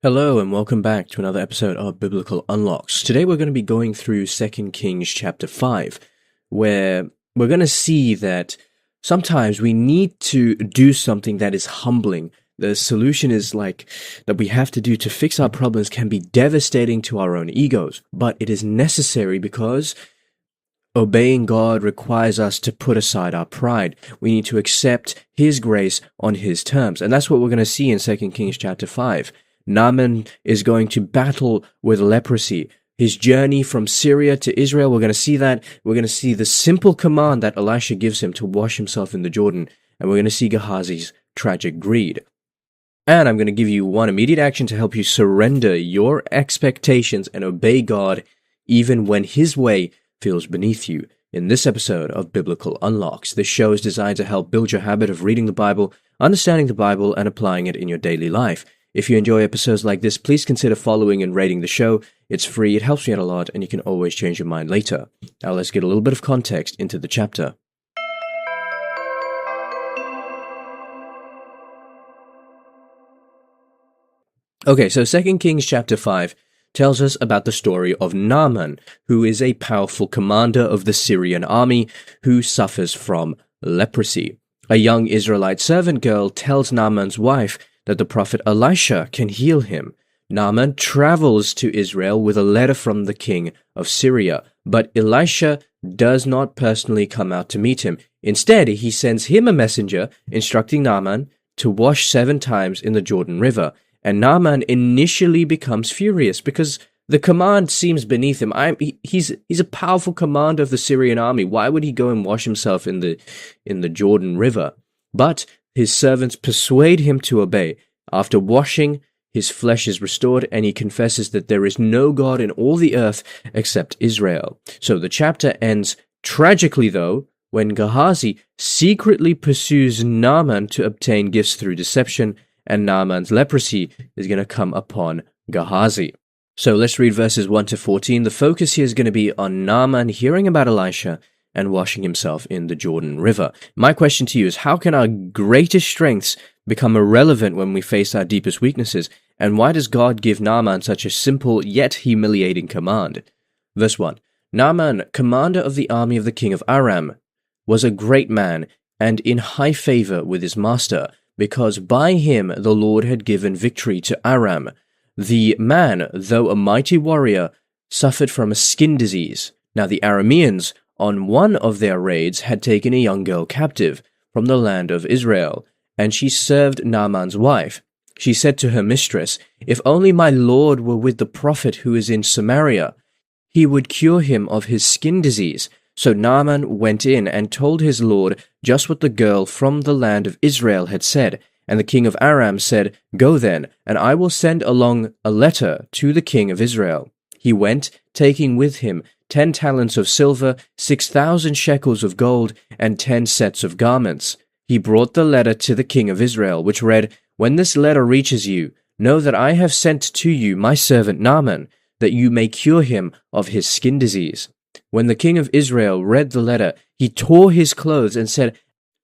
Hello and welcome back to another episode of Biblical Unlocks. Today we're going to be going through 2 Kings chapter 5, where we're going to see that sometimes we need to do something that is humbling. The solution is that we have to do to fix our problems can be devastating to our own egos, but it is necessary because obeying God requires us to put aside our pride. We need to accept His grace on His terms, and that's what we're going to see in 2 Kings chapter 5. Naaman is going to battle with leprosy. His journey from Syria to Israel, we're going to see that. We're going to see the simple command that Elisha gives him to wash himself in the Jordan. And we're going to see Gehazi's tragic greed. And I'm going to give you one immediate action to help you surrender your expectations and obey God even when His way feels beneath you. In this episode of Biblical Unlocks, this show is designed to help build your habit of reading the Bible, understanding the Bible, and applying it in your daily life. If you enjoy episodes like this, please consider following and rating the show. It's free, it helps me out a lot, and you can always change your mind later. Now let's get a little bit of context into the chapter. Okay, so 2 Kings chapter 5 tells us about the story of Naaman, who is a powerful commander of the Syrian army who suffers from leprosy. A young Israelite servant girl tells Naaman's wife that the prophet Elisha can heal him. Naaman travels to Israel with a letter from the king of Syria, but Elisha does not personally come out to meet him. Instead, he sends him a messenger instructing Naaman to wash 7 times in the Jordan River. And Naaman initially becomes furious because the command seems beneath him. He's a powerful commander of the Syrian army. Why would he go and wash himself in the Jordan River? But his servants persuade him to obey. After washing, his flesh is restored, and he confesses that there is no God in all the earth except Israel. So the chapter ends tragically, though, when Gehazi secretly pursues Naaman to obtain gifts through deception, and Naaman's leprosy is going to come upon Gehazi. So let's read verses 1 to 14. The focus here is going to be on Naaman hearing about Elisha and washing himself in the Jordan River. My question to you is, how can our greatest strengths become irrelevant when we face our deepest weaknesses? And why does God give Naaman such a simple yet humiliating command? Verse 1. Naaman, commander of the army of the king of Aram, was a great man and in high favor with his master, because by him the Lord had given victory to Aram. The man, though a mighty warrior, suffered from a skin disease. Now the Arameans, on one of their raids, had taken a young girl captive from the land of Israel, and she served Naaman's wife. She said to her mistress, "If only my lord were with the prophet who is in Samaria, he would cure him of his skin disease." So Naaman went in and told his lord just what the girl from the land of Israel had said. And the king of Aram said, "Go then, and I will send along a letter to the king of Israel." He went, taking with him 10 talents of silver, 6,000 shekels of gold, and 10 sets of garments. He brought the letter to the king of Israel, which read, "When this letter reaches you, know that I have sent to you my servant Naaman, that you may cure him of his skin disease." When the king of Israel read the letter, he tore his clothes and said,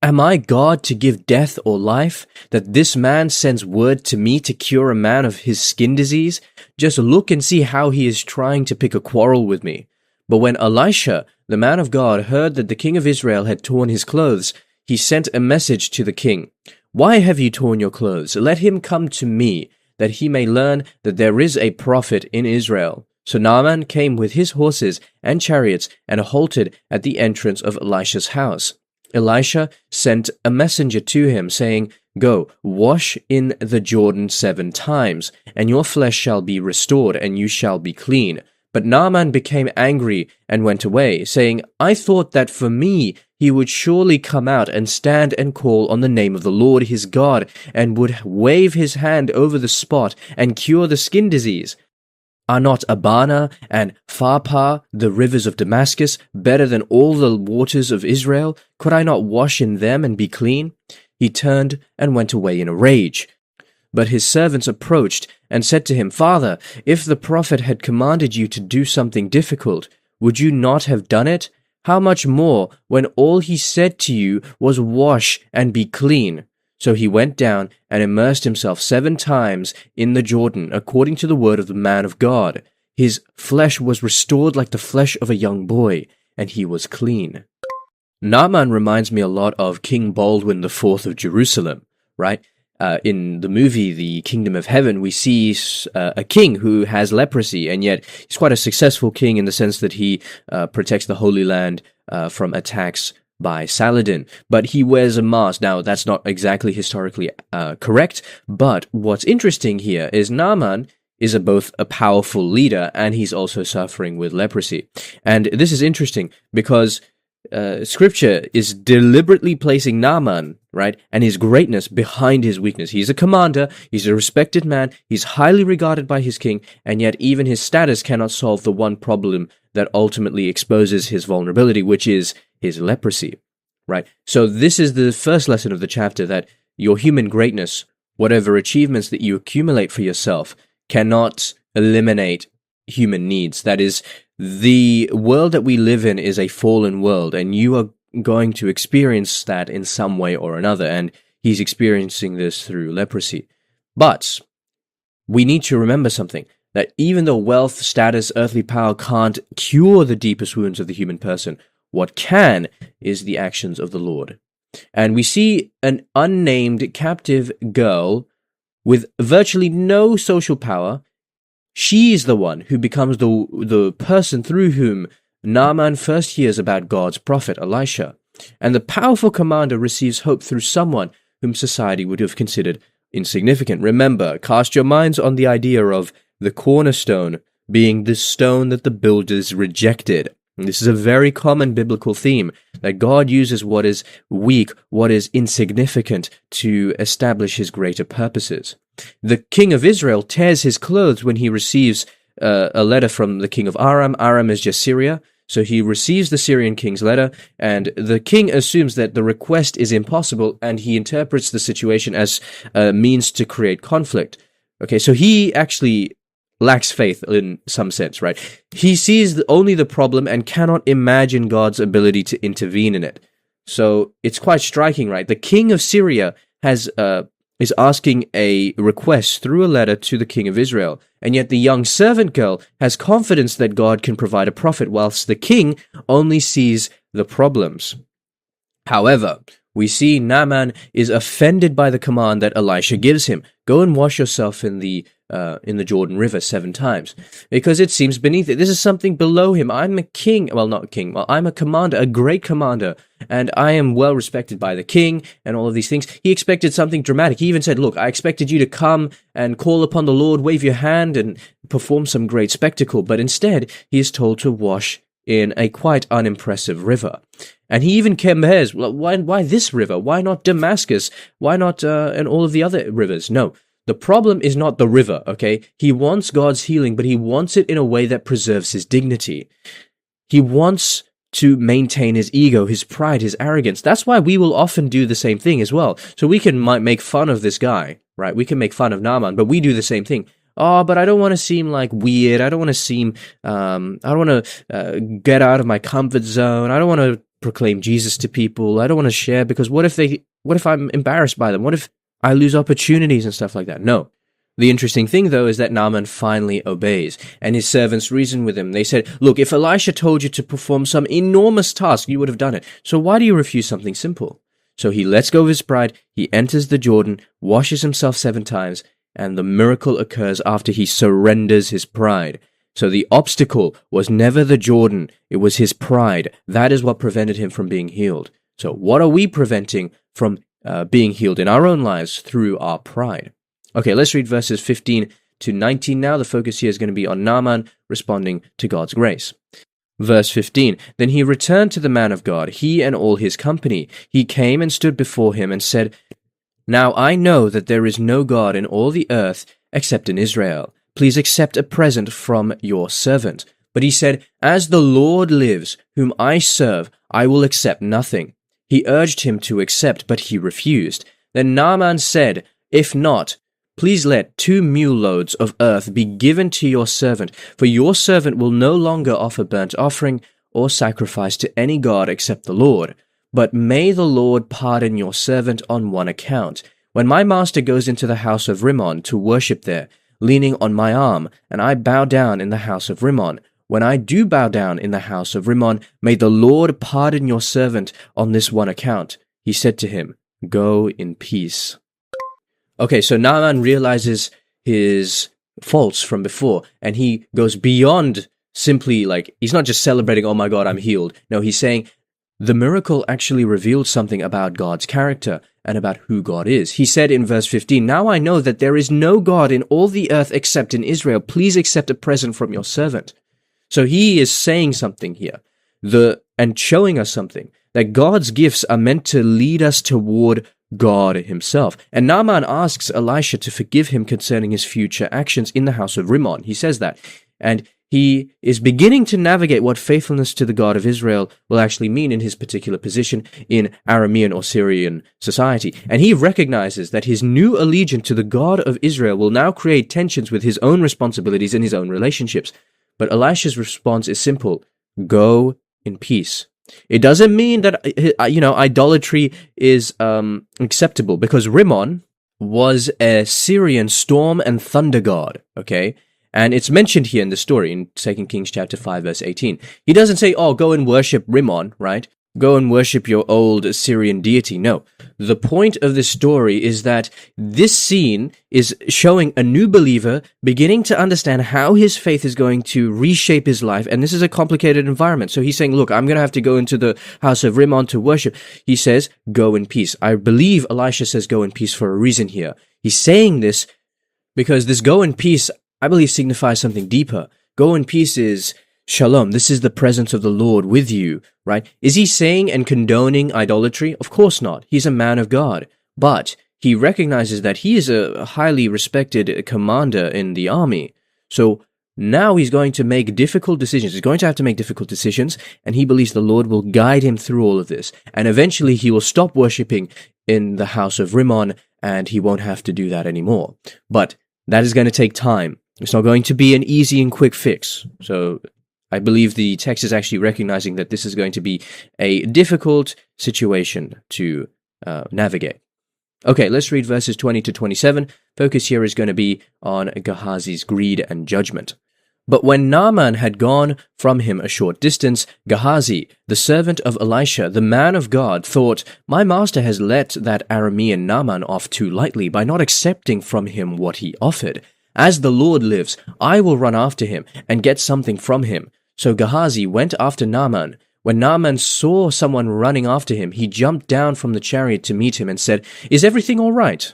"Am I God to give death or life, that this man sends word to me to cure a man of his skin disease? Just look and see how he is trying to pick a quarrel with me." But when Elisha, the man of God, heard that the king of Israel had torn his clothes, he sent a message to the king. "Why have you torn your clothes? Let him come to me, that he may learn that there is a prophet in Israel." So Naaman came with his horses and chariots and halted at the entrance of Elisha's house. Elisha sent a messenger to him, saying, "Go, wash in the Jordan 7 times, and your flesh shall be restored, and you shall be clean." But Naaman became angry and went away, saying, "I thought that for me he would surely come out and stand and call on the name of the Lord his God, and would wave his hand over the spot and cure the skin disease. Are not Abana and Pharpar, the rivers of Damascus, better than all the waters of Israel? Could I not wash in them and be clean?" He turned and went away in a rage. But his servants approached and said to him, "Father, if the prophet had commanded you to do something difficult, would you not have done it? How much more when all he said to you was wash and be clean?" So he went down and immersed himself 7 times in the Jordan, according to the word of the man of God. His flesh was restored like the flesh of a young boy, and he was clean. Naaman reminds me a lot of King Baldwin IV of Jerusalem, right? In the movie The Kingdom of Heaven, we see a king who has leprosy, and yet he's quite a successful king in the sense that he protects the Holy Land from attacks by Saladin. But he wears a mask. Now, that's not exactly historically correct, but what's interesting here is Naaman is both a powerful leader and he's also suffering with leprosy. And this is interesting because Scripture is deliberately placing Naaman, right, and his greatness behind his weakness. He's a commander, he's a respected man, he's highly regarded by his king, and yet even his status cannot solve the one problem that ultimately exposes his vulnerability, which is his leprosy, right? So this is the first lesson of the chapter, that your human greatness, whatever achievements that you accumulate for yourself, cannot eliminate human needs. That is, the world that we live in is a fallen world, and you are going to experience that in some way or another, and he's experiencing this through leprosy. But we need to remember something, that even though wealth, status, earthly power can't cure the deepest wounds of the human person, what can is the actions of the Lord. And we see an unnamed captive girl with virtually no social power. She's the one who becomes the person through whom Naaman first hears about God's prophet Elisha. And the powerful commander receives hope through someone whom society would have considered insignificant. Remember, cast your minds on the idea of the cornerstone being the stone that the builders rejected. And this is a very common biblical theme, that God uses what is weak, what is insignificant, to establish his greater purposes. The king of Israel tears his clothes when he receives a letter from the king of Aram. Aram is just Syria. So he receives the Syrian king's letter, and the king assumes that the request is impossible, and he interprets the situation as a means to create conflict. Okay, so he actually lacks faith in some sense, right? He sees only the problem and cannot imagine God's ability to intervene in it. So it's quite striking, right? The king of Syria is asking a request through a letter to the king of Israel, and yet the young servant girl has confidence that God can provide a prophet, whilst the king only sees the problems. However, we see Naaman is offended by the command that Elisha gives him. Go and wash yourself in the Jordan River 7 times, because it seems beneath it. This is something below him. I'm a king. Well, not a king. Well, I'm a commander, a great commander, and I am well respected by the king and all of these things. He expected something dramatic. He even said, look, I expected you to come and call upon the Lord, wave your hand and perform some great spectacle. But instead, he is told to wash in a quite unimpressive river. And he even compares, well, why this river? Why not Damascus? Why not and all of the other rivers? No. The problem is not the river, okay? He wants God's healing, but he wants it in a way that preserves his dignity. He wants to maintain his ego, his pride, his arrogance. That's why we will often do the same thing as well. So we might make fun of this guy, right? We can make fun of Naaman, but we do the same thing. Oh, but I don't want to seem like weird. I don't want to seem, I don't want to get out of my comfort zone. I don't want to proclaim Jesus to people. I don't want to share, because what if I'm embarrassed by them? What if I lose opportunities and stuff like that? No. The interesting thing, though, is that Naaman finally obeys, and his servants reason with him. They said, look, if Elisha told you to perform some enormous task, you would have done it. So why do you refuse something simple? So he lets go of his pride, he enters the Jordan, washes himself 7 times, and the miracle occurs after he surrenders his pride. So the obstacle was never the Jordan, it was his pride. That is what prevented him from being healed. So what are we preventing from being healed in our own lives? Through our pride. Okay, let's read verses 15 to 19 now. The focus here is going to be on Naaman responding to God's grace. Verse 15, then he returned to the man of God, he and all his company. He came and stood before him and said, now I know that there is no God in all the earth except in Israel. Please accept a present from your servant. But he said, as the Lord lives, whom I serve, I will accept nothing. He urged him to accept, but he refused. Then Naaman said, if not, please let 2 mule loads of earth be given to your servant, for your servant will no longer offer burnt offering or sacrifice to any god except the Lord. But may the Lord pardon your servant on one account. When my master goes into the house of Rimmon to worship there, leaning on my arm, and I bow down in the house of Rimmon, when I do bow down in the house of Rimmon, may the Lord pardon your servant on this one account. He said to him, Go in peace. Okay, so Naaman realizes his faults from before, and he goes beyond simply he's not just celebrating, oh my God, I'm healed. No, he's saying the miracle actually revealed something about God's character and about who God is. He said in verse 15, Now I know that there is no God in all the earth except in Israel. Please accept a present from your servant. So he is saying something here, and showing us something, that God's gifts are meant to lead us toward God himself. And Naaman asks Elisha to forgive him concerning his future actions in the house of Rimmon. He says that. And he is beginning to navigate what faithfulness to the God of Israel will actually mean in his particular position in Aramean or Syrian society. And he recognizes that his new allegiance to the God of Israel will now create tensions with his own responsibilities and his own relationships. But Elisha's response is simple: Go in peace. It doesn't mean that, idolatry is acceptable, because Rimmon was a Syrian storm and thunder god, okay? And it's mentioned here in the story in 2 Kings chapter 5, verse 18. He doesn't say, go and worship Rimmon, right? Go and worship your old Syrian deity. No. The point of this story is that this scene is showing a new believer beginning to understand how his faith is going to reshape his life. And this is a complicated environment. So he's saying, look, I'm going to have to go into the house of Rimmon to worship. He says, go in peace. I believe Elisha says go in peace for a reason here. He's saying this because this go in peace, I believe, signifies something deeper. Go in peace is Shalom. This is the presence of the Lord with you, right? Is he saying and condoning idolatry? Of course not. He's a man of God. But he recognizes that he is a highly respected commander in the army. So now he's going to make difficult decisions. He's going to have to make difficult decisions, and he believes the Lord will guide him through all of this. And eventually he will stop worshipping in the house of Rimmon, and he won't have to do that anymore. But that is going to take time. It's not going to be an easy and quick fix. So I believe the text is actually recognizing that this is going to be a difficult situation to navigate. Okay, let's read verses 20 to 27. Focus here is going to be on Gehazi's greed and judgment. But when Naaman had gone from him a short distance, Gehazi, the servant of Elisha, the man of God, thought, My master has let that Aramean Naaman off too lightly by not accepting from him what he offered. As the Lord lives, I will run after him and get something from him. So Gehazi went after Naaman. When Naaman saw someone running after him, he jumped down from the chariot to meet him and said, Is everything all right?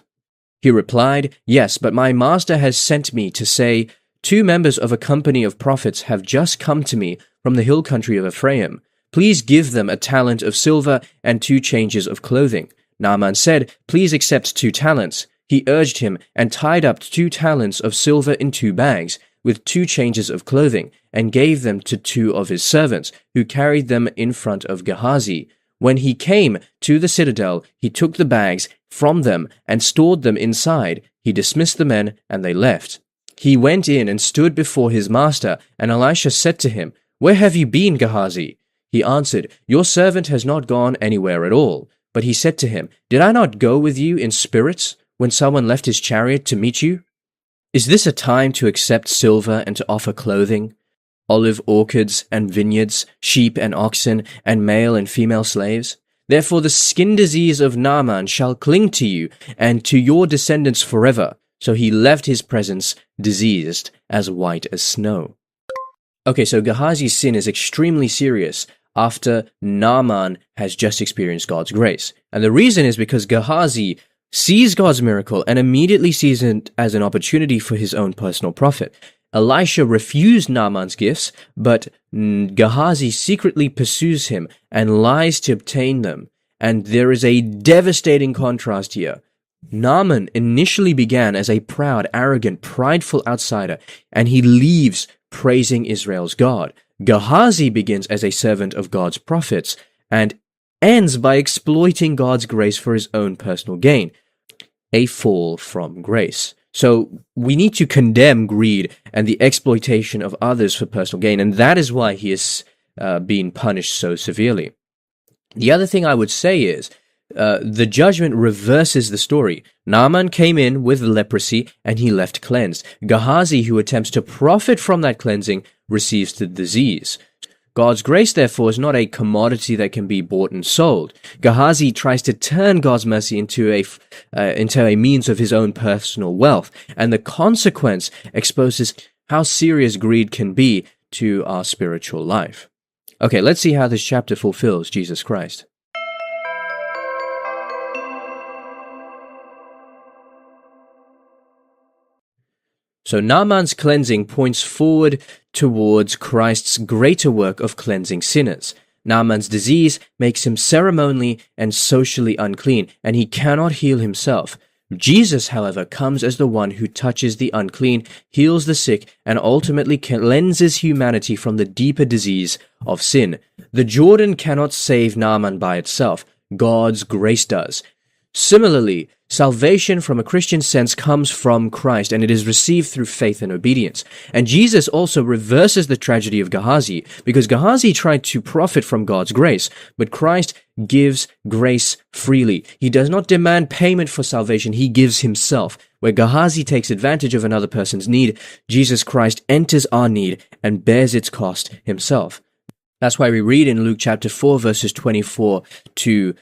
He replied, Yes, but my master has sent me to say, 2 members of a company of prophets have just come to me from the hill country of Ephraim. Please give them a talent of silver and 2 changes of clothing. Naaman said, Please accept 2 talents. He urged him and tied up 2 talents of silver in 2 bags with 2 changes of clothing, and gave them to 2 of his servants, who carried them in front of Gehazi. When he came to the citadel, he took the bags from them and stored them inside. He dismissed the men, and they left. He went in and stood before his master, and Elisha said to him, Where have you been, Gehazi? He answered, Your servant has not gone anywhere at all. But he said to him, Did I not go with you in spirits when someone left his chariot to meet you? Is this a time to accept silver and to offer clothing, olive orchards and vineyards, sheep and oxen, and male and female slaves? Therefore the skin disease of Naaman shall cling to you and to your descendants forever. So he left his presence diseased, as white as snow. Okay, so Gehazi's sin is extremely serious after Naaman has just experienced God's grace. And the reason is because Gehazi sees God's miracle and immediately sees it as an opportunity for his own personal profit. Elisha refused Naaman's gifts, but Gehazi secretly pursues him and lies to obtain them. And there is a devastating contrast here. Naaman initially began as a proud, arrogant, prideful outsider, and he leaves praising Israel's God. Gehazi begins as a servant of God's prophets and ends by exploiting God's grace for his own personal gain. A fall from grace. So we need to condemn greed and the exploitation of others for personal gain, and that is why he is being punished so severely. The other thing I would say is, the judgment reverses the story. Naaman came in with leprosy and he left cleansed. Gehazi, who attempts to profit from that cleansing, receives the disease. God's grace, therefore, is not a commodity that can be bought and sold. Gehazi tries to turn God's mercy into a means of his own personal wealth, and the consequence exposes how serious greed can be to our spiritual life. Okay, let's see how this chapter fulfills Jesus Christ. So Naaman's cleansing points forward towards Christ's greater work of cleansing sinners. Naaman's disease makes him ceremonially and socially unclean, and he cannot heal himself. Jesus, however, comes as the one who touches the unclean, heals the sick, and ultimately cleanses humanity from the deeper disease of sin. The Jordan cannot save Naaman by itself. God's grace does. Similarly, salvation from a Christian sense comes from Christ, and it is received through faith and obedience. And Jesus also reverses the tragedy of Gehazi, because Gehazi tried to profit from God's grace, but Christ gives grace freely. He does not demand payment for salvation, he gives himself. Where Gehazi takes advantage of another person's need, Jesus Christ enters our need and bears its cost himself. That's why we read in Luke chapter 4, verses 24 to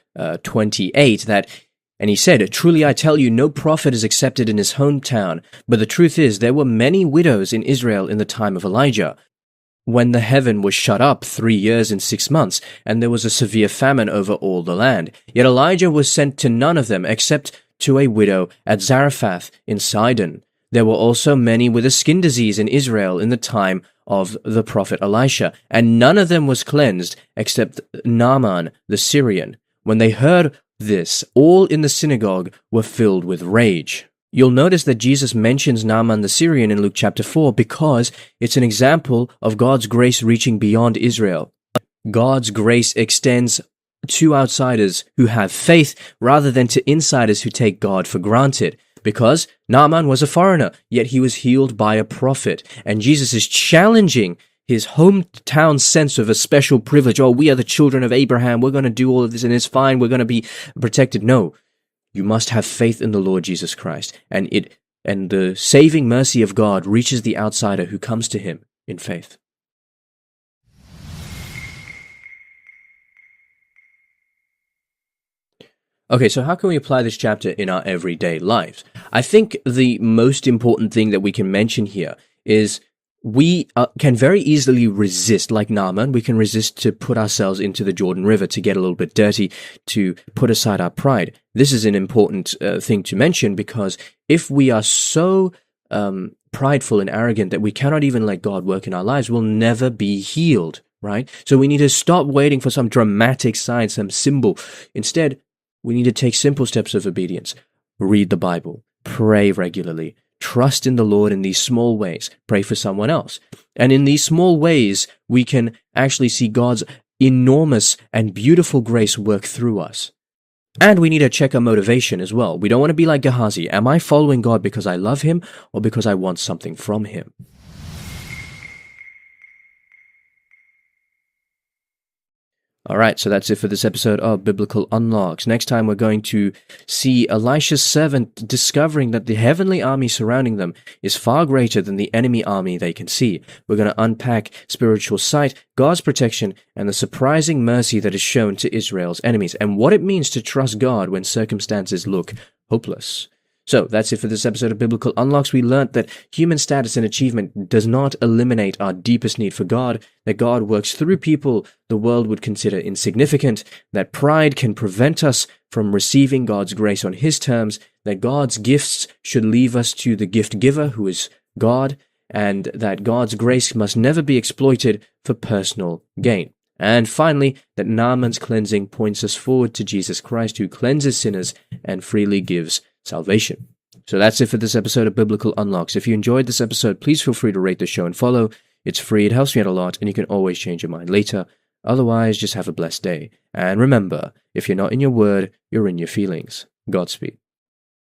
28 that, "And he said, Truly I tell you, no prophet is accepted in his hometown. But the truth is, there were many widows in Israel in the time of Elijah, when the heaven was shut up 3 years and 6 months, and there was a severe famine over all the land. Yet Elijah was sent to none of them, except to a widow at Zarephath in Sidon. There were also many with a skin disease in Israel in the time of the prophet Elisha, and none of them was cleansed, except Naaman the Syrian. When they heard this, all in the synagogue were filled with rage." You'll notice that Jesus mentions Naaman the Syrian in Luke chapter 4 because it's an example of God's grace reaching beyond Israel. God's grace extends to outsiders who have faith rather than to insiders who take God for granted. Because Naaman was a foreigner, yet he was healed by a prophet. And Jesus is challenging his hometown sense of a special privilege. Oh, we are the children of Abraham. We're going to do all of this and it's fine. We're going to be protected. No, you must have faith in the Lord Jesus Christ. And the saving mercy of God reaches the outsider who comes to him in faith. Okay, so how can we apply this chapter in our everyday lives? I think the most important thing that we can mention here is we can very easily resist, like Naaman, we can resist to put ourselves into the Jordan River, to get a little bit dirty, to put aside our pride. This is an important thing to mention, because if we are so prideful and arrogant that we cannot even let God work in our lives, we'll never be healed, right? So we need to stop waiting for some dramatic sign, some symbol. Instead, we need to take simple steps of obedience. Read the Bible, pray regularly, trust in the Lord in these small ways, pray for someone else. And in these small ways, we can actually see God's enormous and beautiful grace work through us. And we need to check our motivation as well. We don't want to be like Gehazi. Am I following God because I love him or because I want something from him? Alright, so that's it for this episode of Biblical Unlocks. Next time we're going to see Elisha's servant discovering that the heavenly army surrounding them is far greater than the enemy army they can see. We're going to unpack spiritual sight, God's protection, and the surprising mercy that is shown to Israel's enemies, and what it means to trust God when circumstances look hopeless. So that's it for this episode of Biblical Unlocks. We learnt that human status and achievement does not eliminate our deepest need for God, that God works through people the world would consider insignificant, that pride can prevent us from receiving God's grace on his terms, that God's gifts should leave us to the gift giver, who is God, and that God's grace must never be exploited for personal gain. And finally, that Naaman's cleansing points us forward to Jesus Christ, who cleanses sinners and freely gives salvation. So that's it for this episode of Biblical Unlocks. If you enjoyed this episode, please feel free to rate the show and follow. It's free, it helps me out a lot, and you can always change your mind later. Otherwise, just have a blessed day. And remember, if you're not in your word, you're in your feelings. Godspeed.